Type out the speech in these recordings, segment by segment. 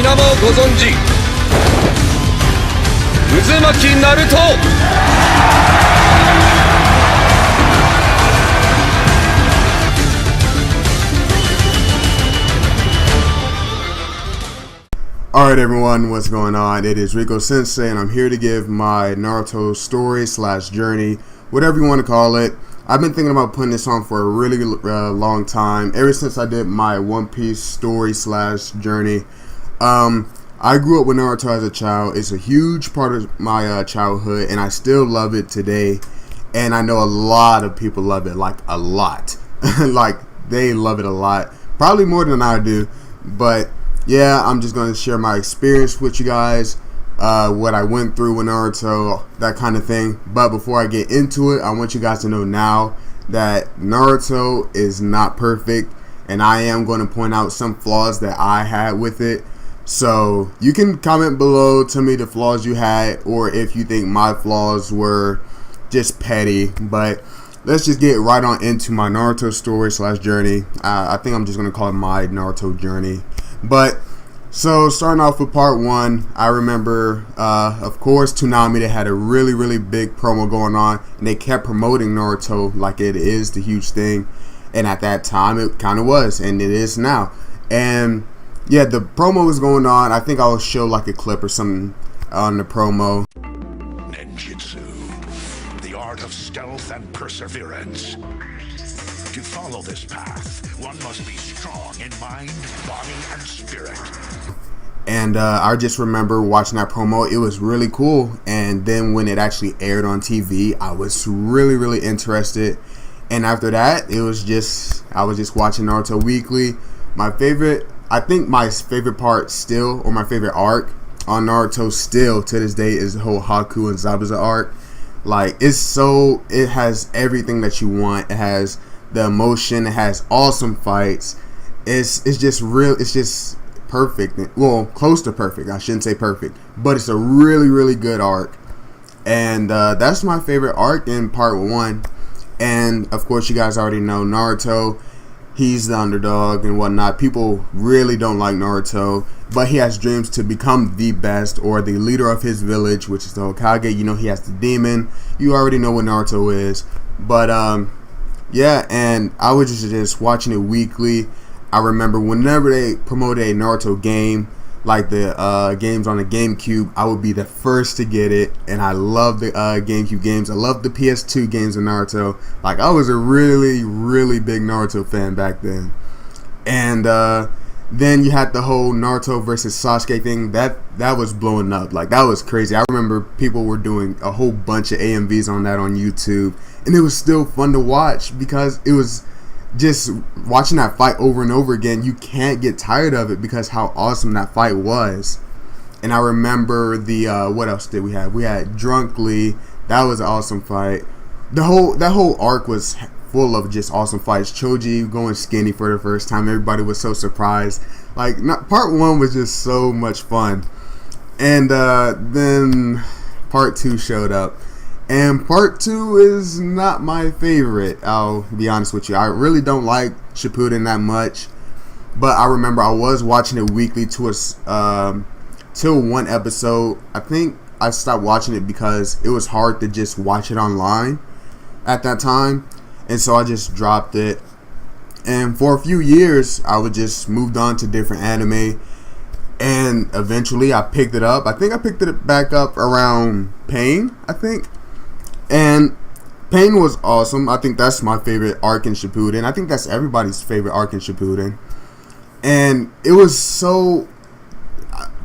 皆もご存知渦巻きナルト。Alright everyone, what's going on? It is Rico Sensei and I'm here to give my Naruto story / journey, whatever you want to call it. I've been thinking about putting this on for a really long time, ever since I did my One Piece story / journey. I grew up with Naruto as a child. It's a huge part of my childhood and I still love it today. And I know a lot of people love it, like a lot. Like they love it a lot, probably more than I do, but yeah, I'm just going to share my experience with you guys, what I went through with Naruto, that kind of thing. But before I get into it, I want you guys to know now that Naruto is not perfect, and I am going to point out some flaws that I had with it. So you can comment below, tell me the flaws you had, or if you think my flaws were just petty. But let's just get right on into my Naruto story / journey. I think I'm just going to call it my Naruto journey. But so starting off with part 1, I remember of course Toonami, they had a really big promo going on and they kept promoting Naruto like it is the huge thing, and at that time it kind of was, and it is now. And yeah, the promo was going on. I think I'll show like a clip or something on the promo. Ninjutsu, the art of stealth and perseverance. To follow this path, one must be strong in mind, body, and spirit. And I just remember watching that promo. It was really cool. And then when it actually aired on TV, I was really interested. And after that, I was just watching Naruto weekly. I think my favorite part still, or my favorite arc on Naruto still to this day, is the whole Haku and Zabuza arc. Like, it has everything that you want. It has the emotion, it has awesome fights. It's just perfect. Well, close to perfect. I shouldn't say perfect, but it's a really good arc. And that's my favorite arc in part 1. And of course, you guys already know Naruto. He's the underdog and whatnot. People really don't like Naruto, but he has dreams to become the best, or the leader of his village, which is the Hokage. You know, he has the demon. You already know what Naruto is. But yeah, and I was just watching it weekly. I remember whenever they promoted a Naruto game, like the games on the GameCube, I would be the first to get it. And I love the GameCube games. I love the PS2 games of Naruto. Like, I was a really big Naruto fan back then. And then you had the whole Naruto versus Sasuke thing. That was blowing up. Like, that was crazy. I remember people were doing a whole bunch of AMVs on that on YouTube. And it was still fun to watch because it was just watching that fight over and over again. You can't get tired of it because how awesome that fight was. And I remember the what else did we have? We had Drunk Lee. That was an awesome fight. That whole arc was full of just awesome fights. Choji going skinny for the first time. Everybody was so surprised. Like, part 1 was just so much fun. And then part 2 showed up. And part 2 is not my favorite, I'll be honest with you. I really don't like Shippuden that much. But I remember I was watching it weekly till one episode. I think I stopped watching it because it was hard to just watch it online at that time. And so I just dropped it. And for a few years, I would just moved on to different anime. And eventually I picked it up. I think I picked it back up around Pain, I think. And Pain was awesome. I think that's my favorite arc in Shippuden. I think that's everybody's favorite arc in Shippuden. And it was so...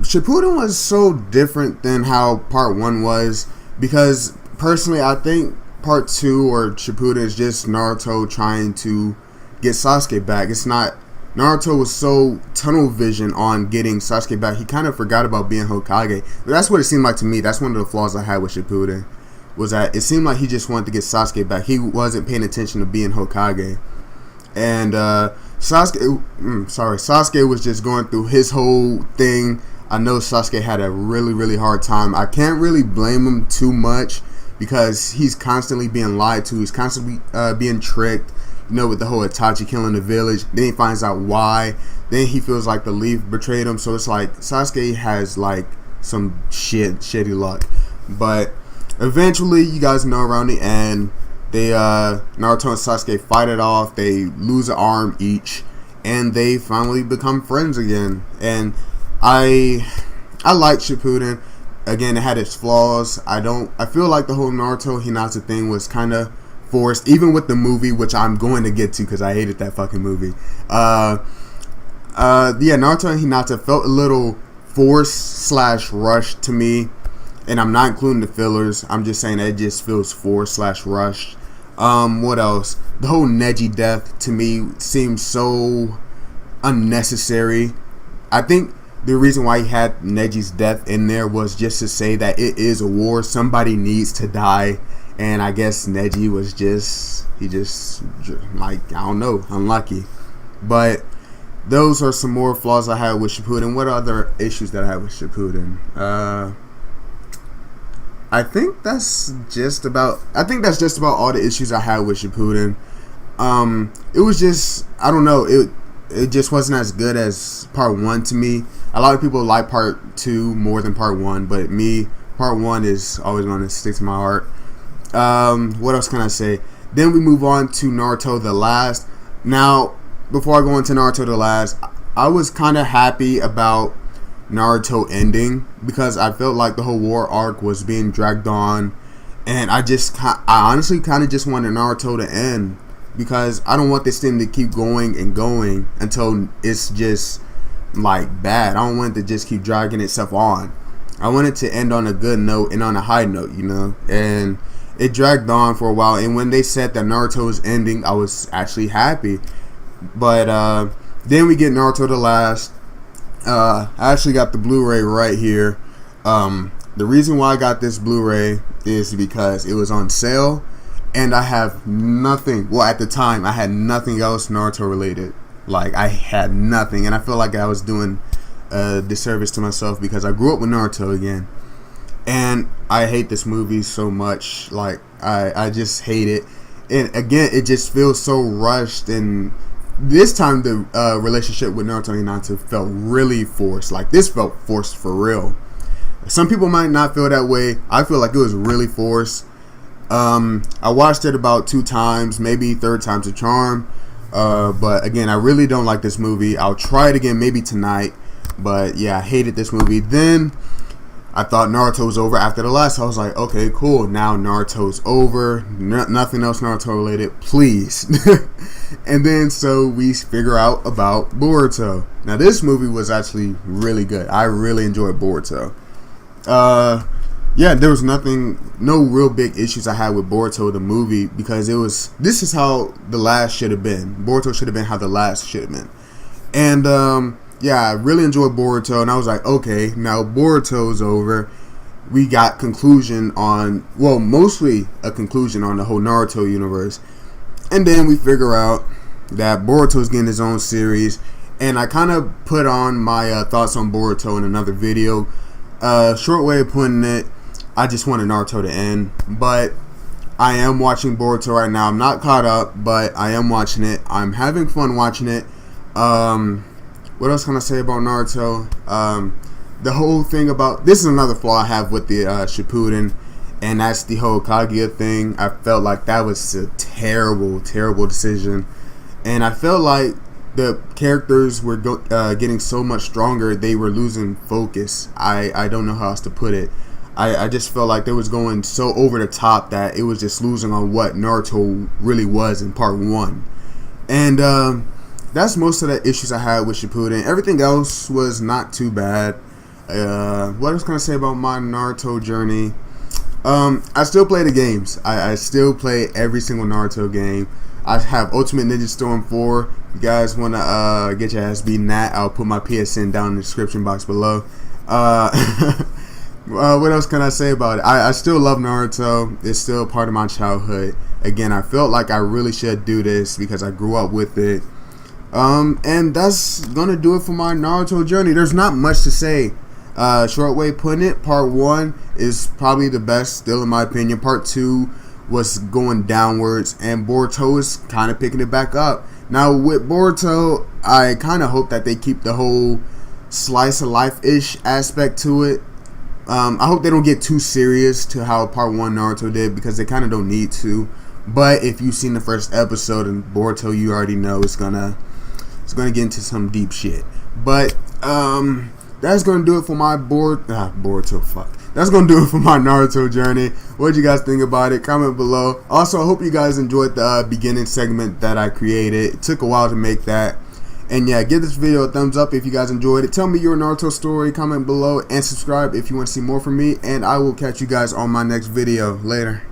Shippuden was so different than how part 1 was. Because personally, I think part 2 or Shippuden is just Naruto trying to get Sasuke back. It's not... Naruto was so tunnel vision on getting Sasuke back. He kind of forgot about being Hokage. But that's what it seemed like to me. That's one of the flaws I had with Shippuden. Was that it seemed like he just wanted to get Sasuke back. He wasn't paying attention to being Hokage. And Sasuke was just going through his whole thing. I know Sasuke had a really hard time. I can't really blame him too much because he's constantly being lied to. He's constantly being tricked. with the whole Itachi killing the village. Then he finds out why. Then he feels like the leaf betrayed him. So it's like Sasuke has like some shitty luck. But eventually, you guys know, around the end, they Naruto and Sasuke fight it off. They lose an arm each, and they finally become friends again. And I like Shippuden. Again, it had its flaws. I feel like the whole Naruto Hinata thing was kind of forced, even with the movie, which I'm going to get to because I hated that fucking movie. Yeah, Naruto and Hinata felt a little forced / rushed to me, and I'm not including the fillers. I'm just saying that it just feels forced / rushed. What else? The whole Neji death to me seems so unnecessary. I think the reason why he had Neji's death in there was just to say that it is a war. Somebody needs to die. And I guess Neji was just like, I don't know, unlucky. But those are some more flaws I had with Shippuden. What other issues that I had with Shippuden? I think that's just about all the issues I had with Shippuden. It was just, I don't know, it just wasn't as good as part 1 to me. A lot of people like part 2 more than part 1, but me, part 1 is always going to stick to my heart. What else can I say? Then we move on to Naruto the Last. Now, before I go into Naruto the Last, I was kind of happy about Naruto ending because I felt like the whole war arc was being dragged on, and I honestly kind of just wanted Naruto to end because I don't want this thing to keep going and going until it's just like bad. I don't want it to just keep dragging itself on. I want it to end on a good note and on a high note, you know. And it dragged on for a while, and when they said that Naruto was ending, I was actually happy. But then we get Naruto the Last. I actually got the Blu-ray right here. The reason why I got this Blu-ray is because it was on sale, and I have nothing. Well, at the time, I had nothing else Naruto related. Like, I had nothing, and I feel like I was doing a disservice to myself because I grew up with Naruto again, and I hate this movie so much. Like, I just hate it, and again, it just feels so rushed. And this time, the relationship with Naruto and Hinata felt really forced. Like, this felt forced for real. Some people might not feel that way. I feel like it was really forced. I watched it about 2 times, maybe 3rd time's a charm. But again, I really don't like this movie. I'll try it again maybe tonight. But yeah, I hated this movie. Then I thought Naruto was over after the last. I was like, okay, cool. Now Naruto's over. Nothing else Naruto related, please. And then so we figure out about Boruto. Now this movie was actually really good. I really enjoyed Boruto. Yeah, there was no real big issues I had with Boruto the movie because this is how the last should have been. Boruto should have been how the last should have been. And yeah, I really enjoyed Boruto, and I was like, okay, now Boruto's over. We got mostly a conclusion on the whole Naruto universe. And then we figure out that Boruto's getting his own series, and I kind of put on my thoughts on Boruto in another video. Short way of putting it, I just wanted Naruto to end, but I am watching Boruto right now. I'm not caught up, but I am watching it. I'm having fun watching it. What else can I say about Naruto? The whole thing about this is another flaw I have with the Shippuden, and that's the whole Kaguya thing. I felt like that was a terrible, terrible decision, and I felt like the characters were getting so much stronger, they were losing focus. I don't know how else to put it. I just felt like they was going so over the top that it was just losing on what Naruto really was in part 1. And that's most of the issues I had with Shippuden. Everything else was not too bad. What else can I say about my Naruto journey? I still play the games. I still play every single Naruto game. I have Ultimate Ninja Storm 4. If you guys want to get your ass beaten that, I'll put my PSN down in the description box below. What else can I say about it? I still love Naruto. It's still a part of my childhood. Again, I felt like I really should do this because I grew up with it. And that's gonna do it for my Naruto journey. There's not much to say. Short way of putting it, part 1 is probably the best still in my opinion. Part 2 was going downwards, and Boruto is kind of picking it back up. Now with Boruto, I kind of hope that they keep the whole slice of life-ish aspect to it. I hope they don't get too serious to how part 1 Naruto did, because they kind of don't need to. But if you've seen the first episode in Boruto, you already know it's gonna get into some deep shit. But that's gonna do it for my Boruto. Fuck. That's gonna do it for my Naruto journey. What you guys think about it? Comment below. Also, I hope you guys enjoyed the beginning segment that I created. It took a while to make that. And yeah, give this video a thumbs up if you guys enjoyed it. Tell me your Naruto story. Comment below and subscribe if you want to see more from me. And I will catch you guys on my next video. Later.